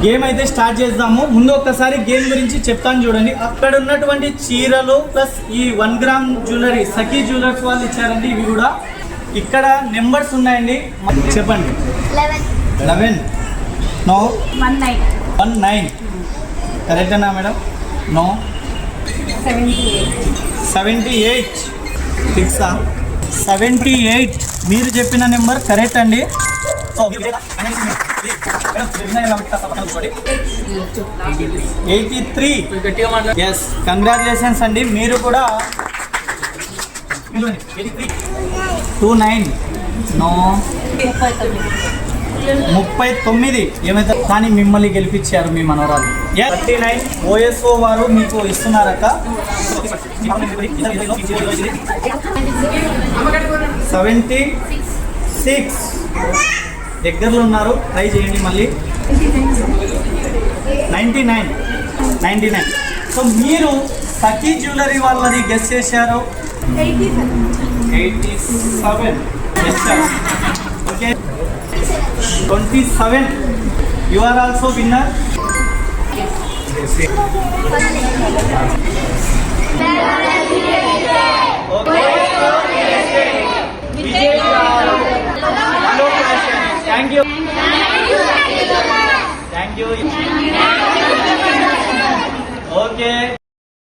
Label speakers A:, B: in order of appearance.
A: Game అయితే start చేద్దాము. ముందు ఒక్కసారి గేమ్ గురించి చెప్తాను చూడండి. అక్కడ ఉన్నటువంటి చీరలు ప్లస్ ఈ 1 గ్రామ్ జ్యువెలరీ సఖీ జ్యువెలర్స్ వాళ్ళు ఇచ్చారండి. ఇవి కూడా ఇక్కడ నెంబర్స్ ఉన్నాయండి, చెప్పండి. 11 నో 19 కరెక్టేనా మేడం? నో 78 ఫిక్సా? 78 మీరు చెప్పిన నెంబర్ కరెక్ట్ అండి. 83 ఎస్, కంగ్రాచులేషన్స్ అండి. మీరు కూడా 29 నో 39 ఏమైతే కానీ మిమ్మల్ని గెలిపించారు మీ మనవరాలు. 39 ఓఎస్ఓ వారు మీకు ఇస్తున్నారక్క. 76 దగ్గరలో ఉన్నారు, ట్రై చేయండి మళ్ళీ. 99 సో మీరు సఖీ జ్యువెలరీ వాళ్ళని గెస్ చేశారు. 87 okay. 27 you are also winner. Thank you. Okay.